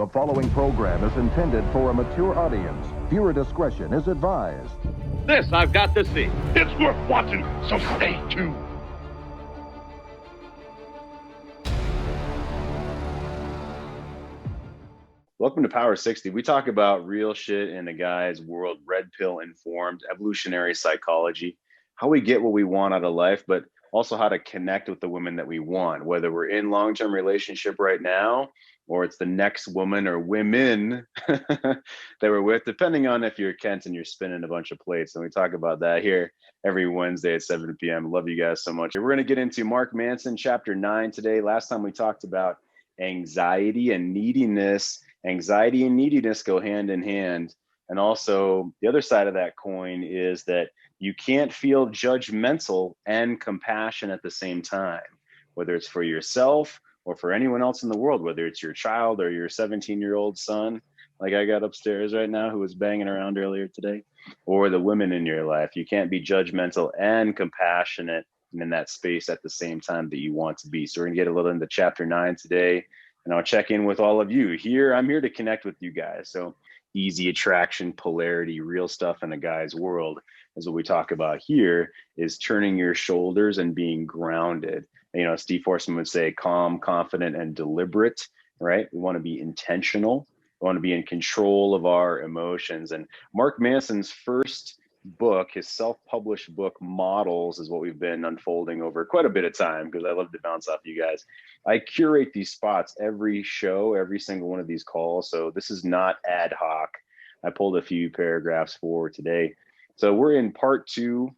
The following program is intended for a mature audience. Viewer discretion is advised. This I've got to see. It's worth watching, so stay tuned. Welcome to Power 60. We talk about real shit in a guy's world, red pill informed, evolutionary psychology, how we get what we want out of life, but also how to connect with the women that we want, whether we're in long-term relationship right now, or it's the next woman or women that we're with, depending on if you're Kent and you're spinning a bunch of plates. And we talk about that here every Wednesday at 7 p.m. Love you guys so much. We're going to get into Mark Manson, chapter 9 today. Last time we talked about anxiety and neediness. Anxiety and neediness go hand in hand. And also the other side of that coin is that you can't feel judgmental and compassion at the same time, whether it's for yourself or for anyone else in the world, whether it's your child or your 17-year-old son, like I got upstairs right now, who was banging around earlier today, or the women in your life. You can't be judgmental and compassionate and in that space at the same time that you want to be. So we're gonna get a little into chapter 9 today, and I'll check in with all of you here. I'm here to connect with you guys. So easy attraction, polarity, real stuff in a guy's world is what we talk about here, is turning your shoulders and being grounded. You know, Steve Forsman would say calm, confident, and deliberate, right? We want to be intentional. We want to be in control of our emotions. And Mark Manson's first book, his self-published book, Models, is what we've been unfolding over quite a bit of time, because I love to bounce off you guys. I curate these spots every show, every single one of these calls. So this is not ad hoc. I pulled a few paragraphs for today. So we're in part 2.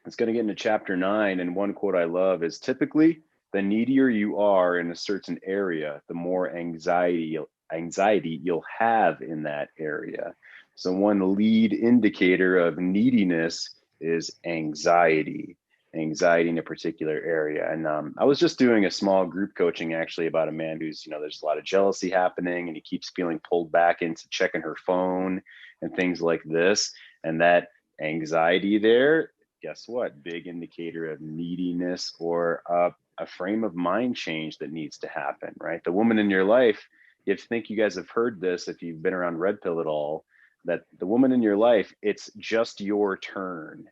It's going to get into chapter 9. And one quote I love is, typically, the needier you are in a certain area, the more anxiety you'll have in that area. So one lead indicator of neediness is anxiety in a particular area. And I was just doing a small group coaching actually about a man who's, there's a lot of jealousy happening, and he keeps feeling pulled back into checking her phone and things like this. And that anxiety there, guess what? Big indicator of neediness or a frame of mind change that needs to happen, right? The woman in your life, I think you guys have heard this if you've been around red pill at all, that the woman in your life, it's just your turn.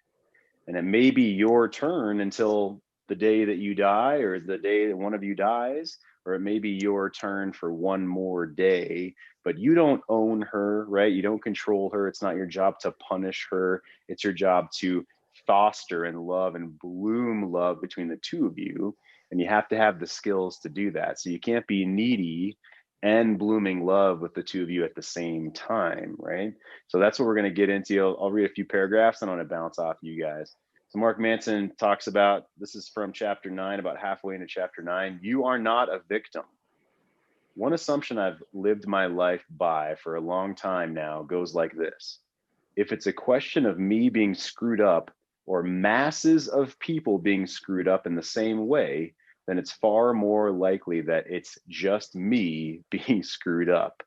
And it may be your turn until the day that you die, or the day that one of you dies, or it may be your turn for one more day, but you don't own her, right? You don't control her. It's not your job to punish her. It's your job to foster and love and bloom love between the two of you. And you have to have the skills to do that. So you can't be needy and blooming love with the two of you at the same time, right? So that's what we're going to get into. I'll read a few paragraphs and I'm going to bounce off you guys. So Mark Manson talks about, this is from chapter 9, about halfway into chapter 9, you are not a victim. One assumption I've lived my life by for a long time now goes like this. If it's a question of me being screwed up or masses of people being screwed up in the same way, then it's far more likely that it's just me being screwed up,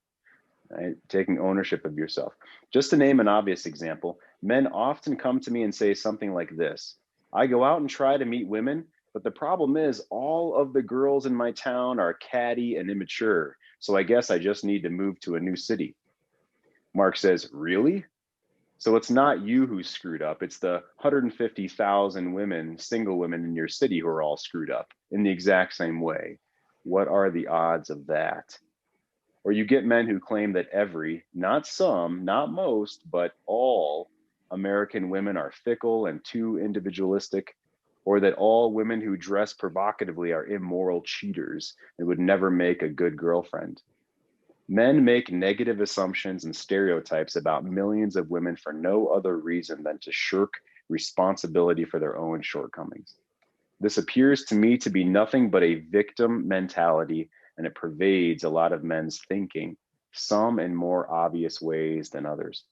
right? Taking ownership of yourself. Just to name an obvious example, men often come to me and say something like this. I go out and try to meet women, but the problem is all of the girls in my town are catty and immature, so I guess I just need to move to a new city. Mark says, really? So it's not you who's screwed up. It's the 150,000 women, single women in your city who are all screwed up in the exact same way. What are the odds of that? Or you get men who claim that every, not some, not most, but all American women are fickle and too individualistic, or that all women who dress provocatively are immoral cheaters and would never make a good girlfriend. Men make negative assumptions and stereotypes about millions of women for no other reason than to shirk responsibility for their own shortcomings. This appears to me to be nothing but a victim mentality, and it pervades a lot of men's thinking, some in more obvious ways than others.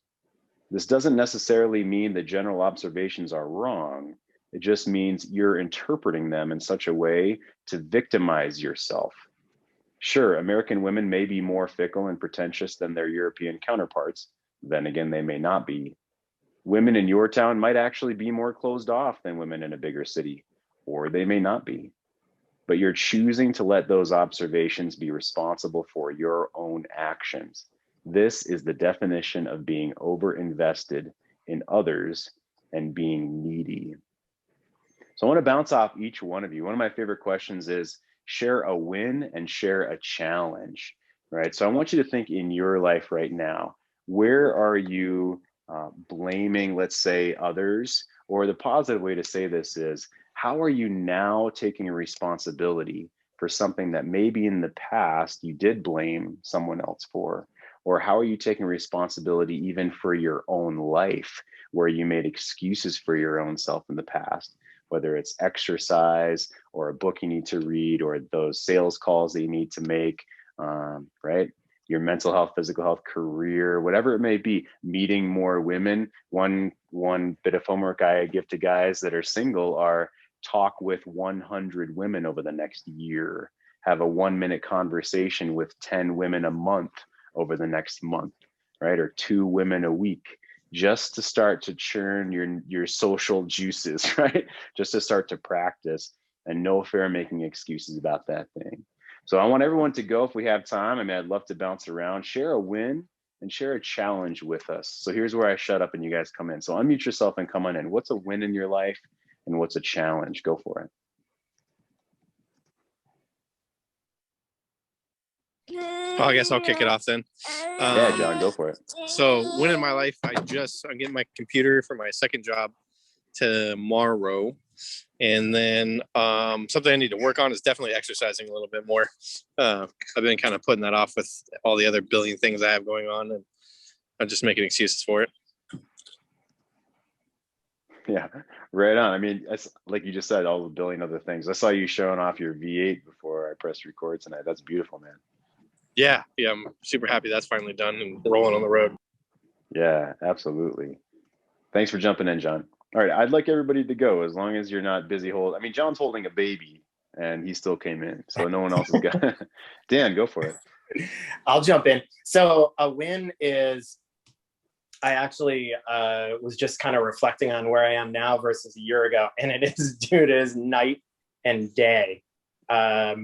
This doesn't necessarily mean the general observations are wrong. It just means you're interpreting them in such a way to victimize yourself. Sure, American women may be more fickle and pretentious than their European counterparts. Then again, they may not be. Women in your town might actually be more closed off than women in a bigger city, or they may not be. but you're choosing to let those observations be responsible for your own actions. This is the definition of being over-invested in others and being needy. So I want to bounce off each one of you. One of my favorite questions is share a win and share a challenge, right? So I want you to think in your life right now, where are you blaming, let's say, others? Or the positive way to say this is, how are you now taking responsibility for something that maybe in the past you did blame someone else for? Or how are you taking responsibility even for your own life, where you made excuses for your own self in the past? Whether it's exercise or a book you need to read or those sales calls that you need to make, right? Your mental health, physical health, career, whatever it may be, meeting more women. One bit of homework I give to guys that are single are talk with 100 women over the next year, have a 1-minute conversation with 10 women a month over the next month, right? Or 2 women a week, just to start to churn your social juices, right? Just to start to practice, and no fear making excuses about that thing. So I want everyone to go, if we have time. I mean, I'd love to bounce around, share a win and share a challenge with us. So here's where I shut up and you guys come in. So unmute yourself and come on in. What's a win in your life and what's a challenge? Go for it. I guess I'll kick it off then. Yeah, John, go for it. So win in my life, I'm getting my computer for my second job tomorrow. And then something I need to work on is definitely exercising a little bit more. I've been kind of putting that off with all the other billion things I have going on, and I'm just making excuses for it. Yeah, right on. I mean, like you just said, all the billion other things. I saw you showing off your V8 before I pressed record tonight. That's beautiful, man. Yeah, I'm super happy that's finally done and rolling on the road. Yeah, absolutely. Thanks for jumping in, John. All right, I'd like everybody to go as long as you're not busy holding. I mean, John's holding a baby and he still came in, so no one else has got. Dan, go for it. I'll jump in. So a win is, I actually was just kind of reflecting on where I am now versus a year ago, and it is night and day. A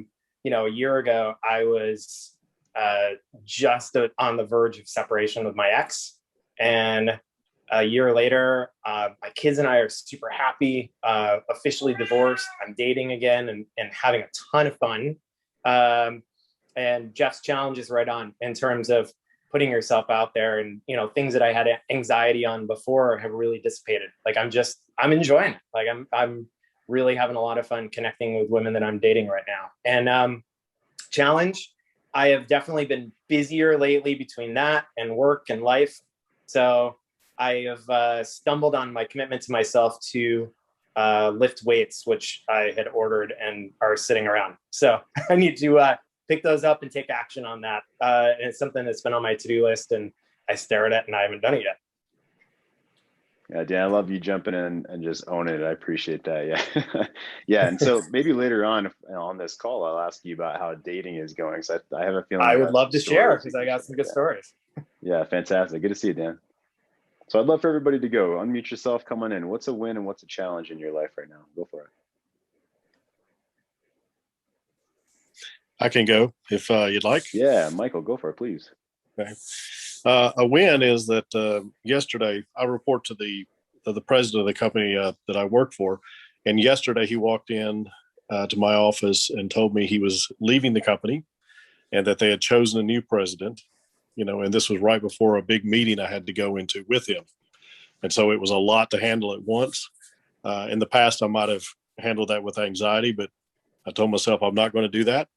year ago I was just on the verge of separation with my ex, and a year later, my kids and I are super happy, officially divorced. I'm dating again and having a ton of fun. And Jeff's challenge is right on in terms of putting yourself out there, and, things that I had anxiety on before have really dissipated. Like I'm enjoying it. Like I'm really having a lot of fun connecting with women that I'm dating right now. And challenge, I have definitely been busier lately between that and work and life. So I have stumbled on my commitment to myself to lift weights, which I had ordered and are sitting around. So I need to pick those up and take action on that. And it's something that's been on my to-do list, and I stare at it and I haven't done it yet. Yeah, Dan, I love you jumping in and just owning it. I appreciate that. Yeah. Yeah. And so maybe later on this call, I'll ask you about how dating is going. So I have a feeling I would love to share because I got some good stories. Yeah, fantastic. Good to see you, Dan. So I'd love for everybody to go. Unmute yourself, come on in. What's a win and what's a challenge in your life right now? Go for it. I can go if you'd like. Yeah, Michael, go for it, please. Okay. A win is that yesterday I report to the president of the company that I work for, and yesterday he walked in to my office and told me he was leaving the company and that they had chosen a new president. And this was right before a big meeting I had to go into with him, and so it was a lot to handle at once. In the past, I might have handled that with anxiety, but I told myself I'm not going to do that.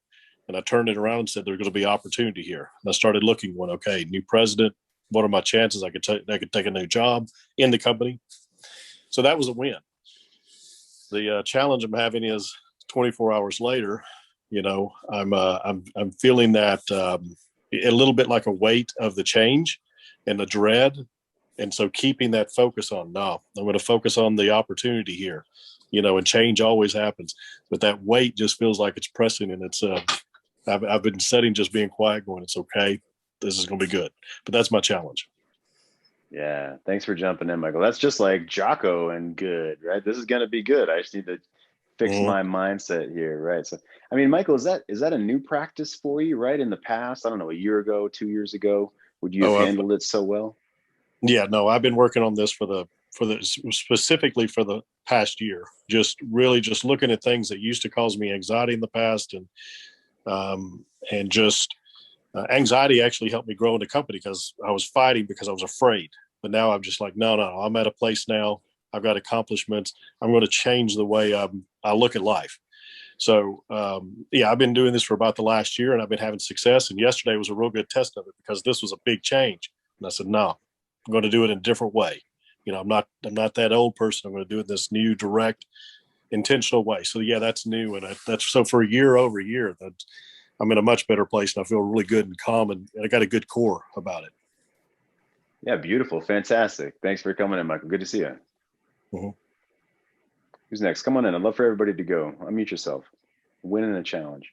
And I turned it around and said, there's going to be opportunity here. And I started looking, okay, new president, what are my chances I could take a new job in the company? So that was a win. The challenge I'm having is 24 hours later, I'm feeling that a little bit like a weight of the change and the dread. And so keeping that focus on, no, I'm going to focus on the opportunity here, and change always happens. But that weight just feels like it's pressing, and it's I've been sitting, just being quiet, going, it's okay. This is going to be good. But that's my challenge. Yeah. Thanks for jumping in, Michael. That's just like Jocko and good, right? This is going to be good. I just need to fix my mindset here, right? So, I mean, Michael, is that a new practice for you, right? In the past, I don't know, a year ago, 2 years ago, would you have handled it so well? Yeah, no, I've been working on this for the specifically for the past year. Just really just looking at things that used to cause me anxiety in the past, and just anxiety actually helped me grow in the company because I was fighting because I was afraid. But now I'm just like, no, I'm at a place now. I've got accomplishments. I'm going to change the way I look at life. So, yeah, I've been doing this for about the last year, and I've been having success. And yesterday was a real good test of it because this was a big change. And I said, no, I'm going to do it in a different way. You know, I'm not that old person. I'm going to do it this new, direct, intentional way. So, yeah, that's new. And that's so for over a year, that I'm in a much better place, and I feel really good and calm, and I got a good core about it. Yeah, beautiful. Fantastic. Thanks for coming in, Michael. Good to see you. Mm-hmm. Who's next? Come on in. I'd love for everybody to go. Unmute yourself. Winning a challenge.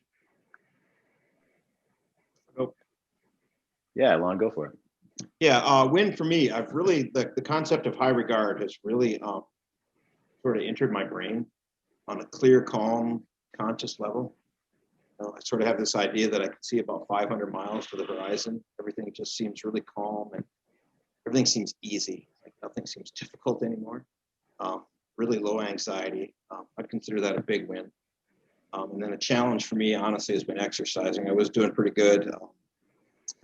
Oh. Yeah, Lon, go for it. Yeah, win for me. I've really, the concept of high regard has really sort of entered my brain on a clear, calm, conscious level. I sort of have this idea that I can see about 500 miles to the horizon. Everything just seems really calm, and everything seems easy. Like nothing seems difficult anymore. Really low anxiety. I'd consider that a big win. And then a challenge for me, honestly, has been exercising. I was doing pretty good.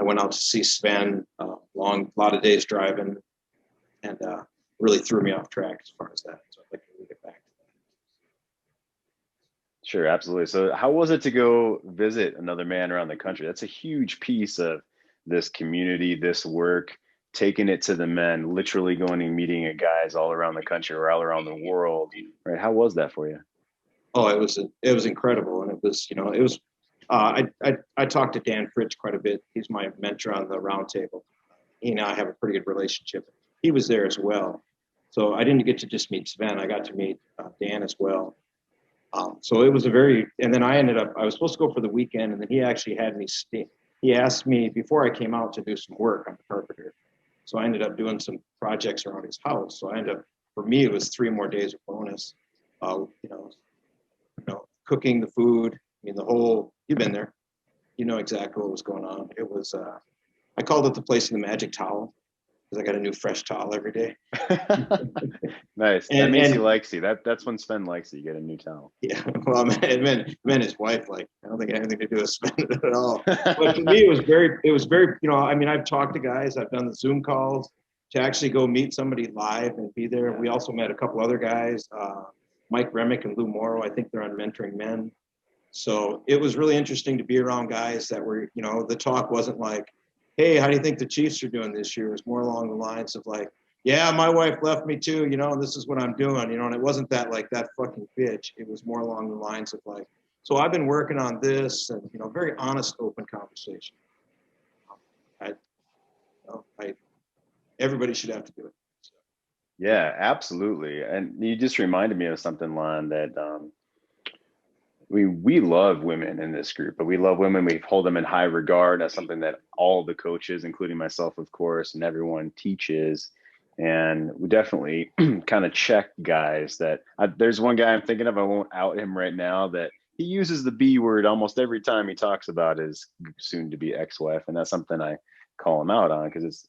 I went out to see Sven, a lot of days driving, and really threw me off track as far as that. So I'd like to really get back to that. Sure, absolutely. So how was it to go visit another man around the country? That's a huge piece of this community, this work, taking it to the men, literally going and meeting guys all around the country or all around the world, right? How was that for you? Oh, it was incredible. And it was, I talked to Dan Fritz quite a bit. He's my mentor on the roundtable. He and I have a pretty good relationship. He was there as well. So I didn't get to just meet Sven. I got to meet Dan as well. So it was and then I was supposed to go for the weekend, and then he actually had me he asked me before I came out to do some work. I'm a carpenter. So I ended up doing some projects around his house. So for me, it was 3 more days of bonus. Cooking the food. I mean, you've been there. You know exactly what was going on. It was, I called it the place of the magic towel because I got a new fresh towel every day. Nice. That means he likes you. That's when Sven likes you. You get a new towel. Yeah. Well, it meant his wife, like, I don't think it had anything to do with Sven at all. But to me, it was very, I mean, I've talked to guys, I've done the Zoom calls to actually go meet somebody live and be there. We also met a couple other guys, Mike Remick and Lou Morrow. I think they're on Mentoring Men. So it was really interesting to be around guys that were, the talk wasn't like, hey, how do you think the Chiefs are doing this year? It was more along the lines of like, yeah, my wife left me too, and this is what I'm doing, and it wasn't that like that fucking bitch. It was more along the lines of like, so I've been working on this, and, very honest, open conversation. Everybody should have to do it. So. Yeah, absolutely. And you just reminded me of something, Lon, that we love women in this group, but we love women. We hold them in high regard. That's something that all the coaches, including myself, of course, and everyone teaches. And we definitely kind of check guys that there's one guy I'm thinking of, I won't out him right now, that he uses the B word almost every time he talks about his soon to be ex-wife. And that's something I call him out on, because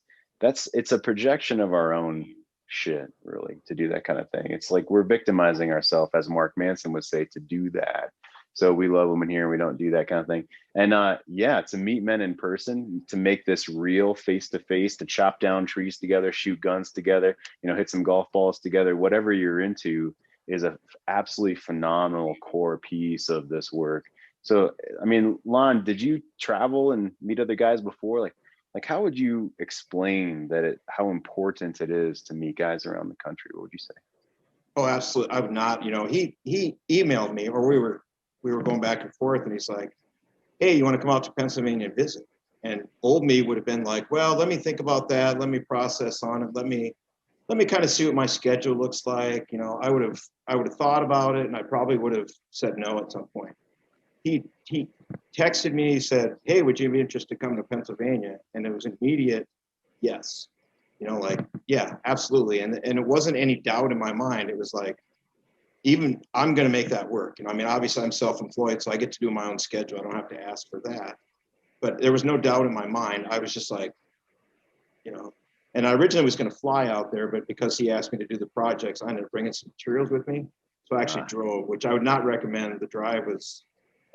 it's a projection of our own shit, really, to do that kind of thing. It's like we're victimizing ourselves, as Mark Manson would say, to do that. So we love women here and we don't do that kind of thing. And to meet men in person, to make this real face to face, to chop down trees together, shoot guns together, hit some golf balls together, whatever you're into, is a absolutely phenomenal core piece of this work. So, I mean, Lon, did you travel and meet other guys before? Like how would you explain how important it is to meet guys around the country? What would you say? Oh, absolutely. I would not. He emailed me, or we were going back and forth, and he's like, hey, you want to come out to Pennsylvania and visit? And old me would have been like, well, let me think about that. Let me process on it. Let me kind of see what my schedule looks like. I would have thought about it, and I probably would have said no at some point. He texted me, he said, hey, would you be interested to come to Pennsylvania? And it was immediate, yes. Yeah, absolutely. And it wasn't any doubt in my mind. It was like, even I'm going to make that work. I mean, obviously I'm self-employed, so I get to do my own schedule. I don't have to ask for that. But there was no doubt in my mind. I was just like, and I originally was going to fly out there, but because he asked me to do the projects, I ended up bringing some materials with me. So I actually drove, which I would not recommend. The drive was,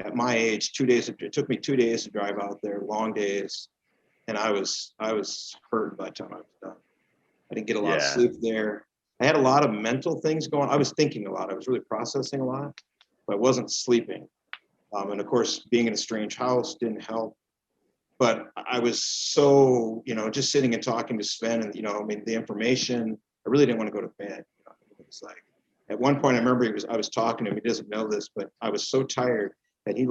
at my age, 2 days. It took me 2 days to drive out there, long days. And I was hurt by the time I was done. I didn't get a lot of sleep there. I had a lot of mental things going. I was thinking a lot. I was really processing a lot, but I wasn't sleeping. And of course, being in a strange house didn't help. But I was so, just sitting and talking to Sven and, the information, I really didn't want to go to bed. It was like, at one point I remember I was talking to him, he doesn't know this, but I was so tired that he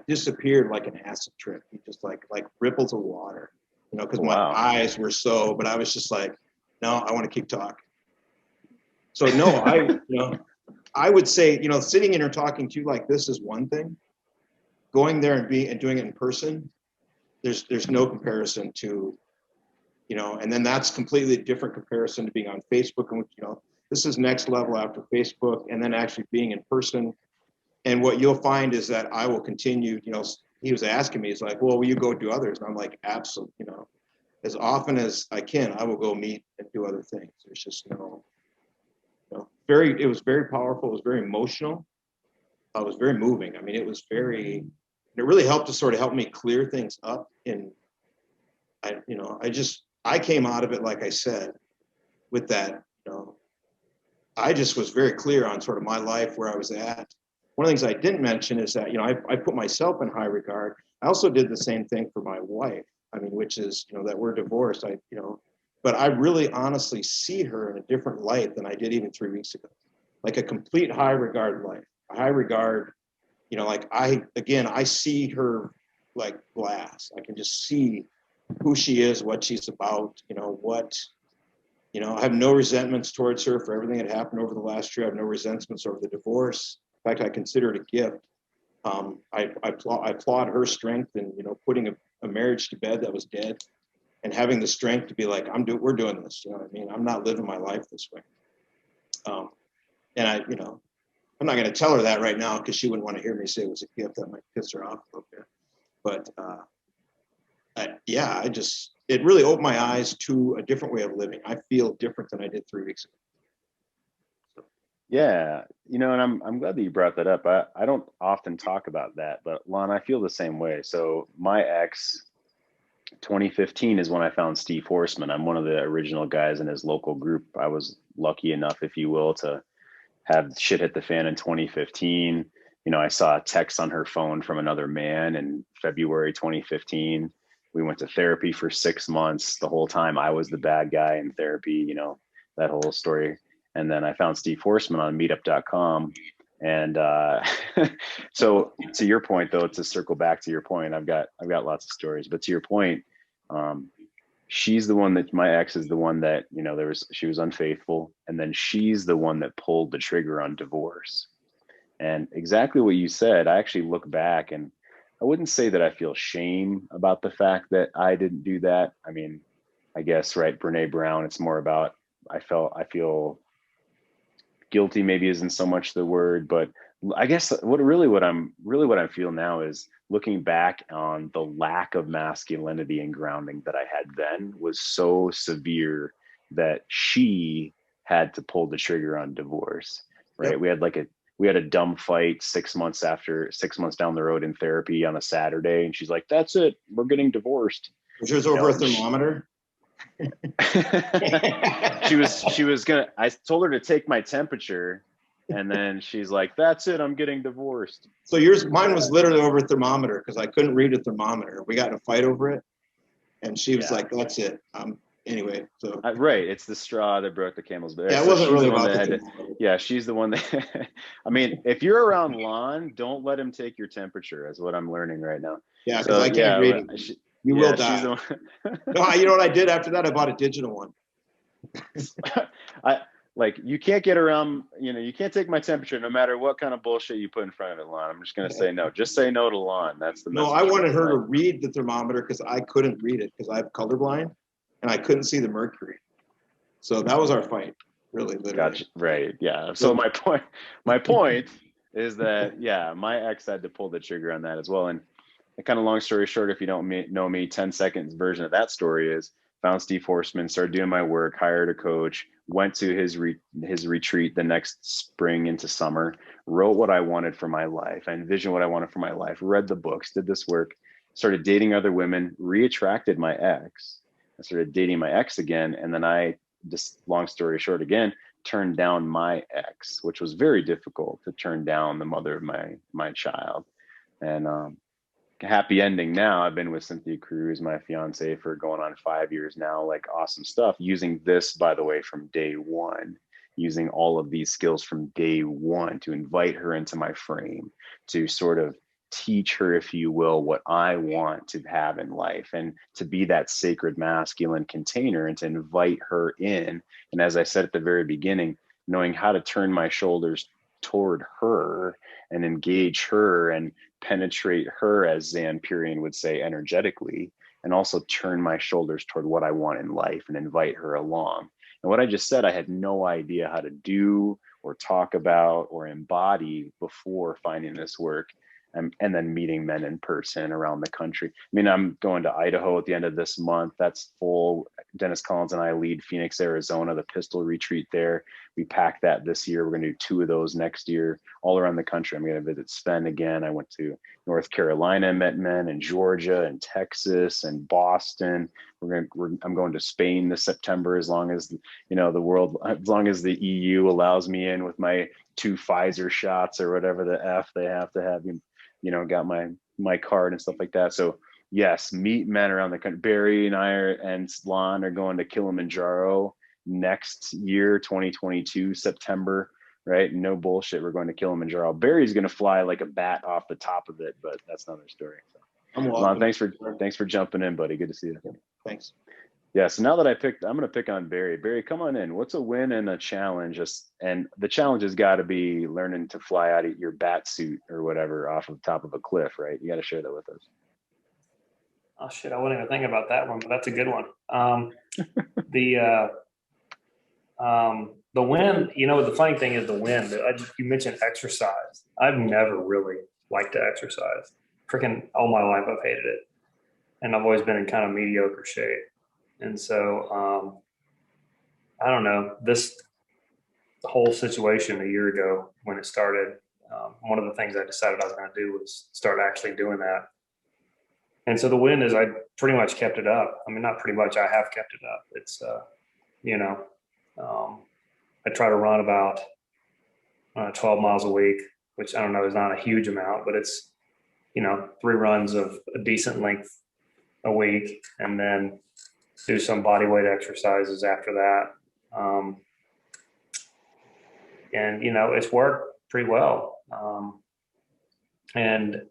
disappeared like an acid trip. He just like ripples of water, because my eyes were so, but I was just like, no, I want to keep talking. So no, I would say, sitting in here talking to you like this is one thing. Going there and doing it in person, there's no comparison to, and then that's completely different comparison to being on Facebook. And, this is next level after Facebook, and then actually being in person. And what you'll find is that I will continue, he was asking me, he's like, well, will you go do others? And I'm like, absolutely, as often as I can, I will go meet and do other things. There's just it was very powerful. It was very emotional. It was very moving. I mean, it really helped to sort of help me clear things up. And I came out of it, like I said, with that, I just was very clear on sort of my life, where I was at. One of the things I didn't mention is that, I put myself in high regard. I also did the same thing for my wife. I mean, which is, that we're divorced, but I really honestly see her in a different light than I did even 3 weeks ago. Like a complete high regard life, a high regard, I see her like glass. I can just see who she is, what she's about, I have no resentments towards her for everything that happened over the last year. I have no resentments over the divorce. In fact, I consider it a gift. I applaud her strength in, putting a marriage to bed that was dead, and having the strength to be like, we're doing this. You know what I mean? I'm not living my life this way. And I'm not going to tell her that right now, because she wouldn't want to hear me say it was a gift. That might piss her off a little bit. But it really opened my eyes to a different way of living. I feel different than I did 3 weeks ago. Yeah, and I'm glad that you brought that up. I don't often talk about that, but Lon, I feel the same way. So my ex, 2015 is when I found Steve Horseman. I'm one of the original guys in his local group. I was lucky enough, if you will, to have shit hit the fan in 2015. I saw a text on her phone from another man in February 2015. We went to therapy for 6 months. The whole time I was the bad guy in therapy, that whole story. And then I found Steve Horseman on meetup.com. And so to your point, though, to circle back to your point, I've got lots of stories, but to your point, she's the one that, my ex is the one that, she was unfaithful. And then she's the one that pulled the trigger on divorce. And exactly what you said, I actually look back and I wouldn't say that I feel shame about the fact that I didn't do that. I mean, I guess, right, Brene Brown, it's more about, I feel guilty maybe isn't so much the word, but I guess what I'm feeling now is looking back on the lack of masculinity and grounding that I had then was so severe that she had to pull the trigger on divorce, right? Yep. We had a dumb fight 6 months down the road in therapy on a Saturday. And she's like, that's it, we're getting divorced. Was yours over a thermometer? I told her to take my temperature, and then she's like, that's it, I'm getting divorced. So mine was literally over a thermometer, because I couldn't read a thermometer. We got in a fight over it, and she was like, that's it. Anyway, so right, it's the straw that broke the camel's back. Yeah, it wasn't really about that. Yeah, she's the one that I mean, if you're around Lon, don't let him take your temperature, is what I'm learning right now. Yeah, because I can't read it. You will die. No, you know what I did after that? I bought a digital one. You can't get around, you can't take my temperature no matter what kind of bullshit you put in front of it, Lon. I'm just going to say no. Just say no to Lon. That's the message. No, I wanted her to read the thermometer because I couldn't read it because I'm colorblind and I couldn't see the mercury. So that was our fight. really, literally. Gotcha. Right. Yeah. So my point is that, yeah, my ex had to pull the trigger on that as well. And kind of long story short, if you don't know me, 10 seconds version of that story is found Steve Horseman, started doing my work, hired a coach, went to his retreat the next spring into summer, wrote what I wanted for my life. I envisioned what I wanted for my life, read the books, did this work, started dating other women, reattracted my ex. I started dating my ex again. And then I, just long story short again, turned down my ex, which was very difficult to turn down the mother of my child. And happy ending now. I've been with Cynthia Kruse, my fiance, for going on 5 years now. Like, awesome stuff. Using this, by the way, from day one, using all of these skills from day one to invite her into my frame, to sort of teach her, if you will, what I want to have in life, and to be that sacred masculine container and to invite her in. And as I said at the very beginning, knowing how to turn my shoulders toward her and engage her and penetrate her, as Zan Purian would say, energetically, and also turn my shoulders toward what I want in life and invite her along. And what I just said, I had no idea how to do or talk about or embody before finding this work. And then meeting men in person around the country. I mean, I'm going to Idaho at the end of this month. That's full. Dennis Collins and I lead Phoenix, Arizona, the pistol retreat there. We packed that this year. We're going to do 2 of those next year, all around the country. I'm going to visit Sven again. I went to North Carolina, met men in Georgia and Texas and Boston. I'm going to Spain this September, as long as, you know, as long as the EU allows me in with my 2 Pfizer shots or whatever the F they have to have. You know, got my card and stuff like that. So yes, meet men around the country. Barry and I and Lon are going to Kilimanjaro next year, 2022, September, right? No bullshit. We're going to Kilimanjaro. Barry's going to fly like a bat off the top of it, but that's another story. So, Lon, thanks for jumping in, buddy. Good to see you. Thanks. Yeah, so now that I'm going to pick on Barry. Barry, come on in. What's a win and a challenge? And the challenge has got to be learning to fly out of your bat suit or whatever off of the top of a cliff, right? You got to share that with us. Oh shit, I wasn't even thinking about that one, but that's a good one. The win, you know, the funny thing is the win. You mentioned exercise. I've never really liked to exercise. Freaking all my life I've hated it. And I've always been in kind of mediocre shape. And so, I don't know, the whole situation a year ago when it started, one of the things I decided I was going to do was start actually doing that. And so the win is I pretty much kept it up. I mean, not pretty much, I have kept it up. It's, you know, I try to run about 12 miles a week, which I don't know is not a huge amount, but it's, you know, 3 runs of a decent length a week, and then do some body weight exercises after that. And, you know, it's worked pretty well. And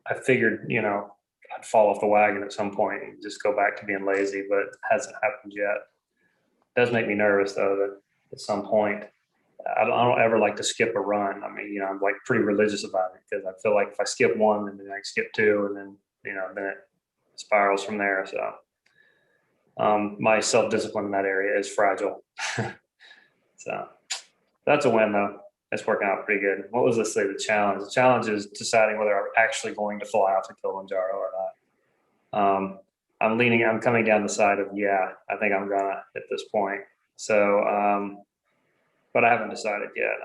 I figured, you know, I'd fall off the wagon at some point and just go back to being lazy, but it hasn't happened yet. It does make me nervous, though, that at some point, I don't ever like to skip a run. I mean, you know, I'm like pretty religious about it, because I feel like if I skip one, then I skip 2, and then, you know, then it spirals from there. So my self-discipline in that area is fragile. So that's a win, though. It's working out pretty good. What was this say? The challenge? The challenge is deciding whether I'm actually going to fly out to Kilimanjaro or not. I'm coming down the side of, yeah, I think I'm gonna at this point. So, but I haven't decided yet.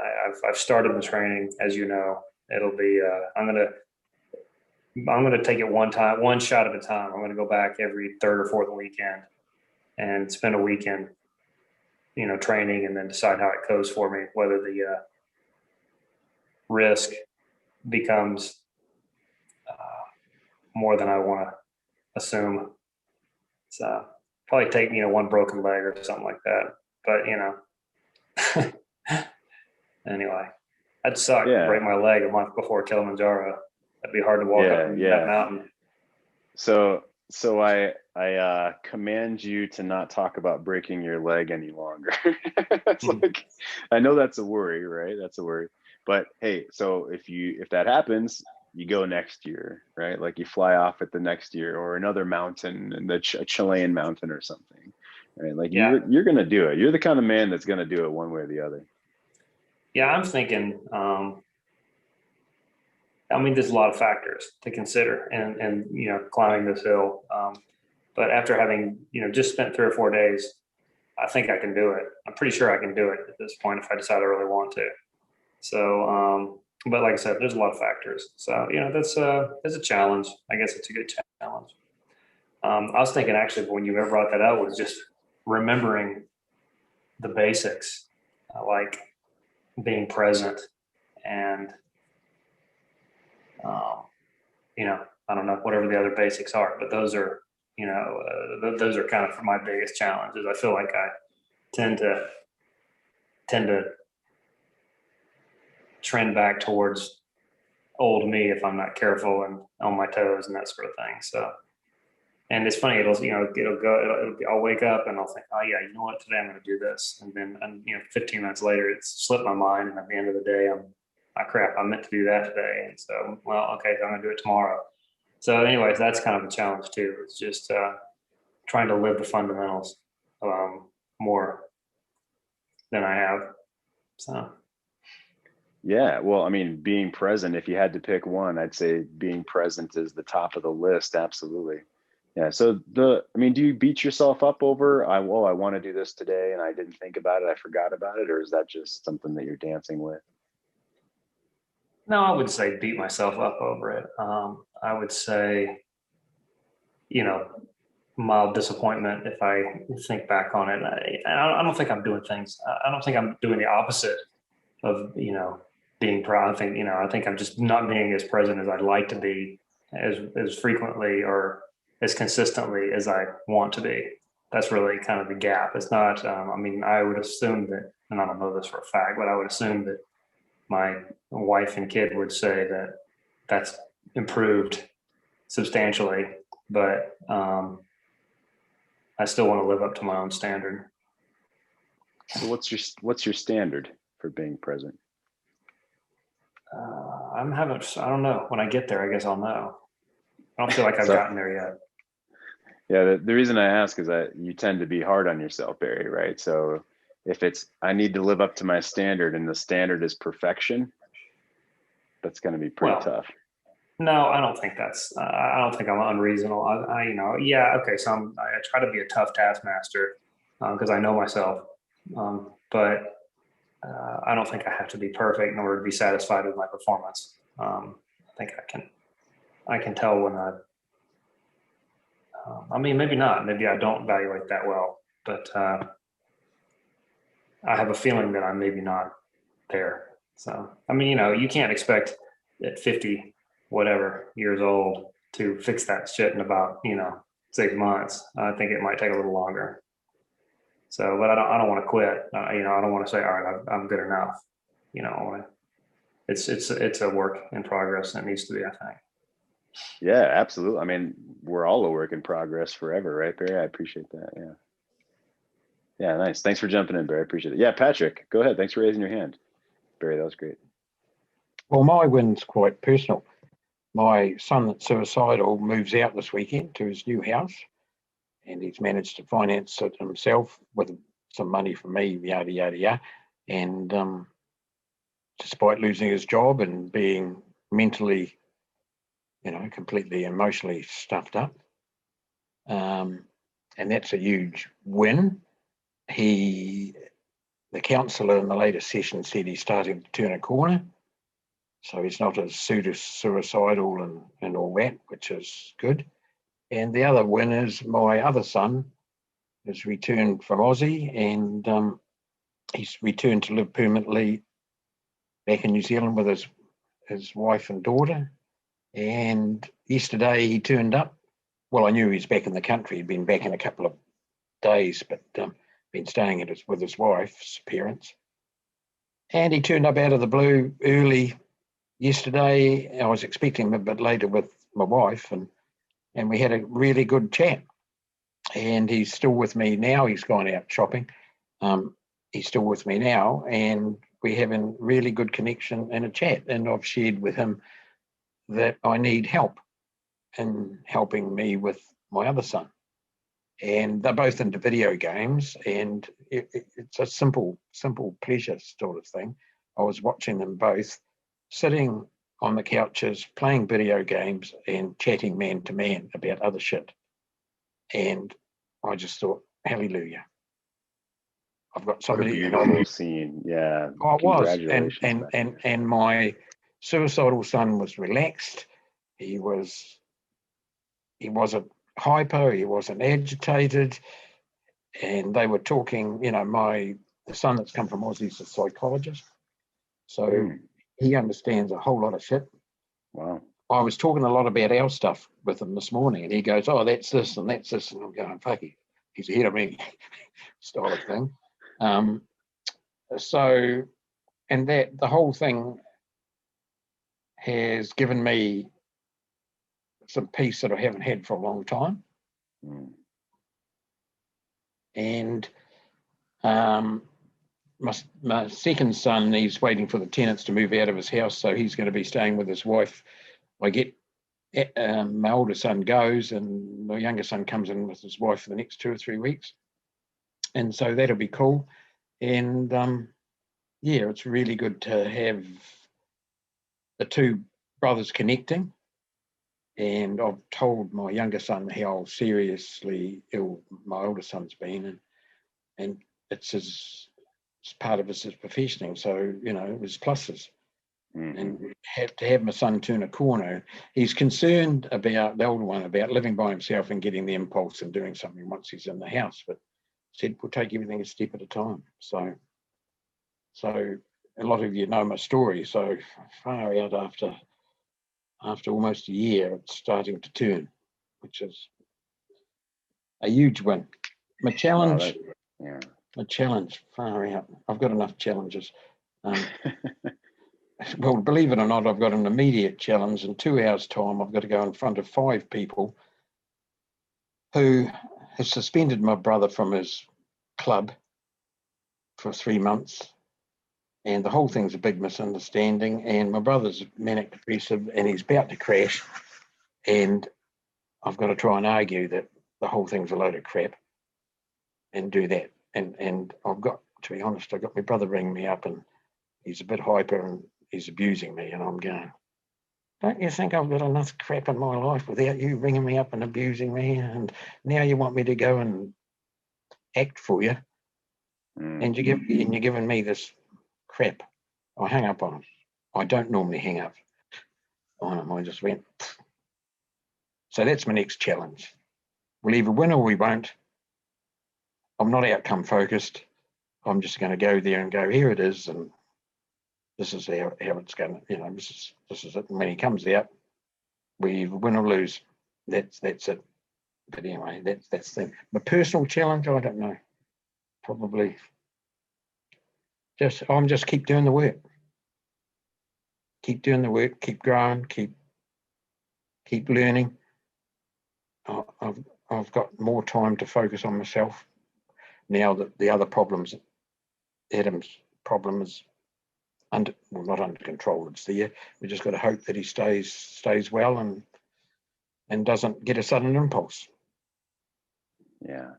I've started the training, as you know. It'll be, I'm gonna take it one shot at a time. I'm gonna go back every 3rd or 4th weekend and spend a weekend, you know, training, and then decide how it goes for me, whether the risk becomes more than I want to assume. So probably take, you know, 1 broken leg or something like that. But, you know, anyway, I'd suck to break my leg a month before Kilimanjaro. That'd be hard to walk up that mountain. So I command you to not talk about breaking your leg any longer. It's like, I know that's a worry, right? That's a worry. But hey, so if that happens, you go next year, right? Like you fly off at the next year, or another mountain, and a Chilean mountain or something, right? Like Yeah. you're going to do it. You're the kind of man that's going to do it one way or the other. Yeah, I'm thinking, I mean, there's a lot of factors to consider and climbing this hill. But after having, just spent 3 or 4 days, I think I can do it. I'm pretty sure I can do it at this point if I decide I really want to. So, but like I said, there's a lot of factors. So, that's a challenge. I guess it's a good challenge. I was thinking actually when you ever brought that up was just remembering the basics, like being present and, I don't know, whatever the other basics are, but those are, those are kind of my biggest challenges. I feel like I tend to trend back towards old me if I'm not careful and on my toes and that sort of thing. So, and it's funny, I'll wake up and I'll think, oh yeah, you know what, today I'm going to do this. And then, 15 minutes later, it's slipped my mind. And at the end of the day, crap, I meant to do that today. And so, well, okay, so I'm going to do it tomorrow. So anyways, that's kind of a challenge too. It's just trying to live the fundamentals more than I have. So. Yeah. Well, I mean, being present, if you had to pick one, I'd say being present is the top of the list. Absolutely. Yeah. So do you beat yourself up over, I want to do this today and I didn't think about it, I forgot about it, or is that just something that you're dancing with? No, I would say beat myself up over it. I would say, mild disappointment if I think back on it. I don't think I'm doing things. I don't think I'm doing the opposite of, being proud. I think I'm just not being as present as I'd like to be as frequently or as consistently as I want to be. That's really kind of the gap. It's not, I would assume that, and I don't know this for a fact, but I would assume that my wife and kid would say that that's improved substantially, but I still want to live up to my own standard. So what's your standard for being present? I don't know. When I get there, I guess I'll know. I don't feel like I've gotten there yet. Yeah, the reason I ask is that you tend to be hard on yourself, Barry, right? So if I need to live up to my standard and the standard is perfection, that's going to be pretty tough. No, I don't think I don't think I'm unreasonable. Yeah, okay. So I try to be a tough taskmaster because I know myself, but I don't think I have to be perfect in order to be satisfied with my performance. I think I can tell when maybe not. Maybe I don't evaluate that well, but I have a feeling that I'm maybe not there. So, you can't expect at 50 whatever years old to fix that shit in about 6 months. I think it might take a little longer. So, but I don't want to quit. I don't want to say, all right, I'm good enough. It's a work in progress. It needs to be, I think. Yeah, absolutely. We're all a work in progress forever, right, Barry? I appreciate that. Yeah. Yeah, nice. Thanks for jumping in, Barry. I appreciate it. Yeah, Patrick, go ahead. Thanks for raising your hand. Barry, that was great. Well, my win's quite personal. My son that's suicidal moves out this weekend to his new house, and he's managed to finance it himself with some money from me, yada, yada, yada. And despite losing his job and being mentally, completely emotionally stuffed up. And that's a huge win. The counsellor in the latest session said he's starting to turn a corner. So he's not as suicidal and all that, which is good. And the other win is my other son has returned from Aussie, and he's returned to live permanently back in New Zealand with his wife and daughter. And yesterday he turned up. Well, I knew he was back in the country. He'd been back in a couple of days, but been staying with his wife's parents. And he turned up out of the blue early yesterday. I was expecting him a bit later with my wife, and we had a really good chat. And he's still with me now. He's gone out shopping. He's still with me now, and we're having really good connection and a chat. And I've shared with him that I need help in helping me with my other son. and they're both into video games, and it's a simple pleasure sort of thing. I was watching them both sitting on the couches playing video games and chatting man to man about other shit, and I just thought, hallelujah, I've got somebody. What a beautiful scene. Yeah. I was, Congratulations. and my suicidal son was relaxed. He wasn't hyper. He wasn't agitated, and they were talking. You know, the son that's come from Aussie's a psychologist, so he understands a whole lot of shit. Wow. I was talking a lot about our stuff with him this morning, and he goes, "Oh, that's this and that's this," and I'm going, "Fuck, he's ahead of me," style of thing. So, and that the whole thing has given me some peace that I haven't had for a long time. And my second son, he's waiting for the tenants to move out of his house, so he's going to be staying with his wife. My older son goes, and my younger son comes in with his wife for the next 2 or 3 weeks, and so that'll be cool. And yeah, it's really good to have the two brothers connecting. And I've told my younger son how seriously ill my older son's been, and it's part of his professioning. So, you know, it was pluses. And to have my son turn a corner, he's concerned about the older one, about living by himself and getting the impulse and doing something once he's in the house. But said we'll take everything a step at a time. So a lot of you know my story. So far out after almost a year, it's starting to turn, which is a huge win. My challenge, far out. I've got enough challenges. Well, believe it or not, I've got an immediate challenge. In 2 hours' time, I've got to go in front of 5 people who have suspended my brother from his club for 3 months. And the whole thing's a big misunderstanding. And my brother's manic depressive and he's about to crash. And I've got to try and argue that the whole thing's a load of crap and do that. And I've got, to be honest, I've got my brother ringing me up and he's a bit hyper and he's abusing me. And I'm going, don't you think I've got enough crap in my life without you ringing me up and abusing me? And now you want me to go and act for you. And you're giving me this crap. I hung up on him. I don't normally hang up on him. I just went. So that's my next challenge. We'll either win or we won't. I'm not outcome focused. I'm just going to go there and go, here it is, and this is how it's going to, you know, this is it. And when he comes out, we either win or lose. That's it. But anyway, that's the thing. My personal challenge, I don't know. Probably I'm just keep doing the work. Keep doing the work, keep growing, keep learning. I've got more time to focus on myself now that the other problems, Adam's problem is not under control. It's there. We just got to hope that he stays well and doesn't get a sudden impulse. Yeah.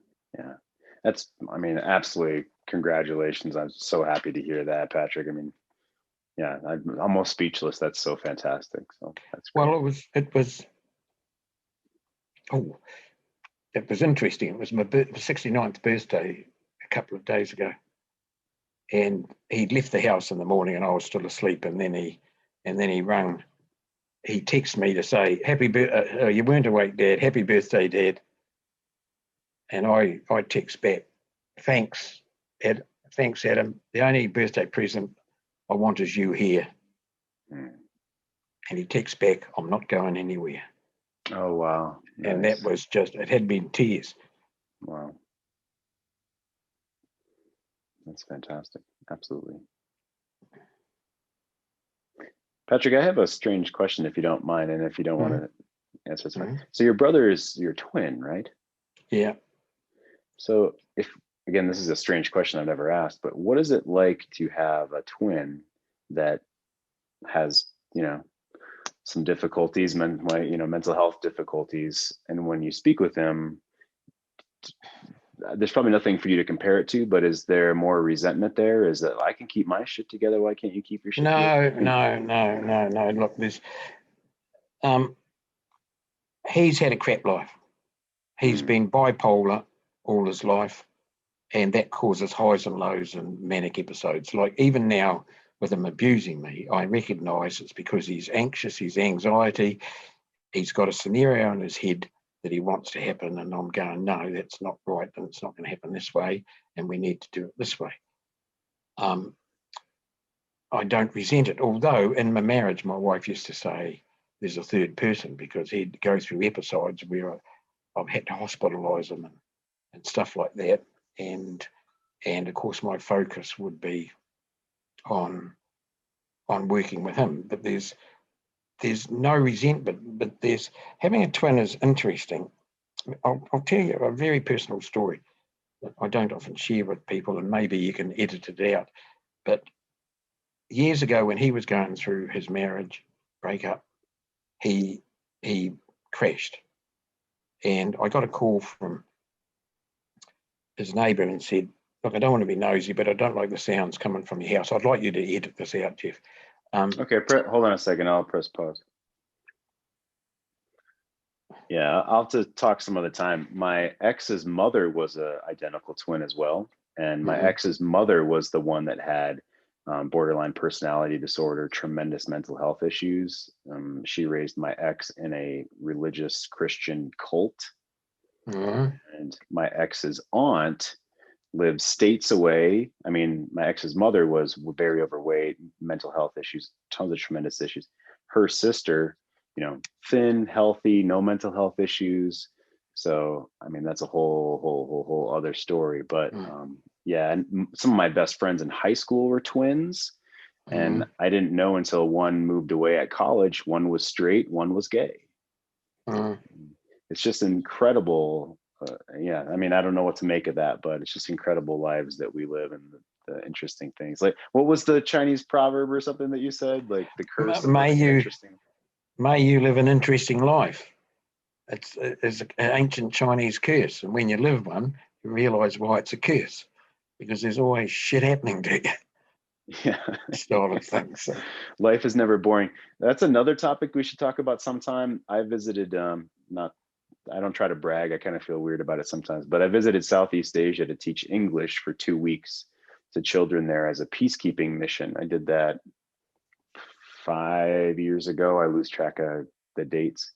That's, I mean, absolutely. Congratulations. I'm so happy to hear that, Patrick. I mean, yeah, I'm almost speechless. That's so fantastic. So that's great. Well, it was interesting. It was my 69th birthday a couple of days ago. And he'd left the house in the morning and I was still asleep. And then he rang. He texted me to say, you weren't awake, Dad. Happy birthday, Dad. And I text back, thanks, Adam. The only birthday present I want is you here. And he texts back, I'm not going anywhere. Oh, wow. Nice. And that was just, it had been tears. Wow. That's fantastic. Absolutely. Patrick, I have a strange question, if you don't mind, and if you don't want to answer, it's fine. So your brother is your twin, right? Yeah. So again, this is a strange question I've never asked, but what is it like to have a twin that has, some difficulties, mental health difficulties, and when you speak with him, there's probably nothing for you to compare it to, but is there more resentment there? Is that I can keep my shit together, why can't you keep your shit together? No. Look, there's he's had a crap life. He's been bipolar all his life, and that causes highs and lows and manic episodes. Like even now with him abusing me, I recognize it's because he's anxious, he's anxiety, he's got a scenario in his head that he wants to happen, and I'm going, no, that's not right, and it's not going to happen this way, and we need to do it this way. I don't resent it, although in my marriage, my wife used to say there's a third person, because he'd go through episodes where I've had to hospitalise him and stuff like that, and of course my focus would be on working with him. But there's no resentment, but there's having a twin is interesting. I'll tell you a very personal story that I don't often share with people, and maybe you can edit it out. But years ago, when he was going through his marriage breakup, he crashed, and I got a call from his neighbour and said, "Look, I don't want to be nosy, but I don't like the sounds coming from your house. I'd like you to edit this out, Jeff." Okay, hold on a second. I'll press pause. Yeah, I'll have to talk some other time. My ex's mother was a identical twin as well, and my ex's mother was the one that had borderline personality disorder, tremendous mental health issues. She raised my ex in a religious Christian cult, and my ex's aunt lives states away. I mean, my ex's mother was very overweight, mental health issues, tons of tremendous issues. Her sister, thin, healthy, no mental health issues. So, I mean, that's a whole other story. But yeah, and some of my best friends in high school were twins. And I didn't know until one moved away at college. One was straight, one was gay. It's just incredible. Yeah, I mean, I don't know what to make of that, but it's just incredible lives that we live, and the interesting things. Like, what was the Chinese proverb or something that you said? Like the curse of interesting. May you live an interesting life. It's an ancient Chinese curse, and when you live one, you realise why it's a curse, because there's always shit happening to you. Yeah, style of things. So. Life is never boring. That's another topic we should talk about sometime. I visited I don't try to brag. I kind of feel weird about it sometimes, but I visited Southeast Asia to teach English for 2 weeks to children there as a peacekeeping mission. I did that 5 years ago. I lose track of the dates.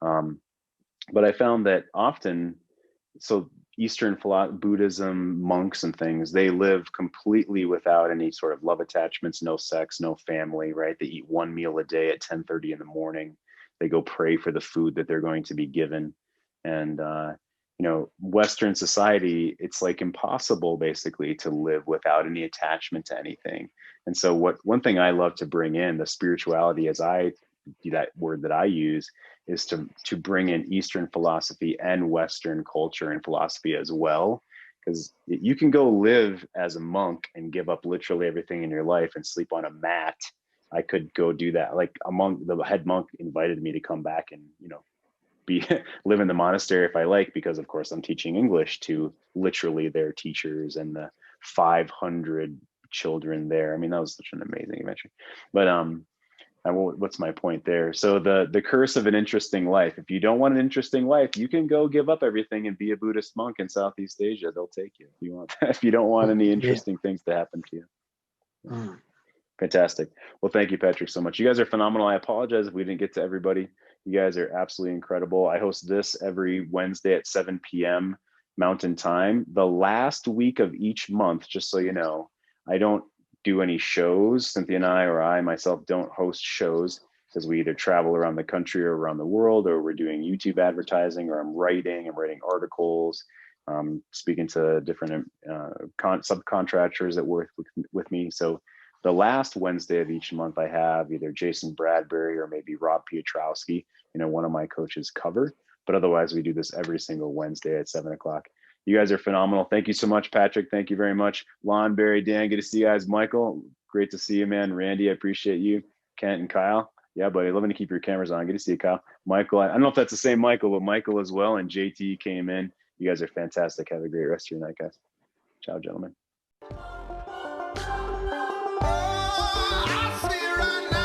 But I found that often, so Eastern Buddhism, monks and things, they live completely without any sort of love attachments, no sex, no family, right? They eat one meal a day at 10:30 in the morning. They go pray for the food that they're going to be given. And, Western society, it's like impossible basically to live without any attachment to anything. And so one thing I love to bring in, the spirituality, as that word that I use, is to bring in Eastern philosophy and Western culture and philosophy as well. Because you can go live as a monk and give up literally everything in your life and sleep on a mat. I could go do that. Like the head monk invited me to come back and, live in the monastery if I like, because of course I'm teaching English to literally their teachers and the 500 children there. I mean, that was such an amazing adventure. But what's my point there? So the curse of an interesting life. If you don't want an interesting life, you can go give up everything and be a Buddhist monk in Southeast Asia. They'll take you if you want that, if you don't want any interesting things to happen to you. Fantastic. Well, thank you, Patrick, so much. You guys are phenomenal. I apologize if we didn't get to everybody. You guys are absolutely incredible. I host this every Wednesday at 7 p.m. Mountain Time. The last week of each month, just so you know, I don't do any shows. Cynthia and I myself don't host shows, because we either travel around the country or around the world, or we're doing YouTube advertising, or I'm writing articles, speaking to different subcontractors that work with me. So the last Wednesday of each month, I have either Jason Bradbury or maybe Rob Piotrowski, one of my coaches, cover. But otherwise, we do this every single Wednesday at 7 o'clock. You guys are phenomenal. Thank you so much, Patrick. Thank you very much. Lon, Barry, Dan, good to see you guys. Michael, great to see you, man. Randy, I appreciate you. Kent and Kyle. Yeah, buddy, loving to keep your cameras on. Good to see you, Kyle. Michael, I don't know if that's the same Michael, but Michael as well. And JT came in. You guys are fantastic. Have a great rest of your night, guys. Ciao, gentlemen. I see right now.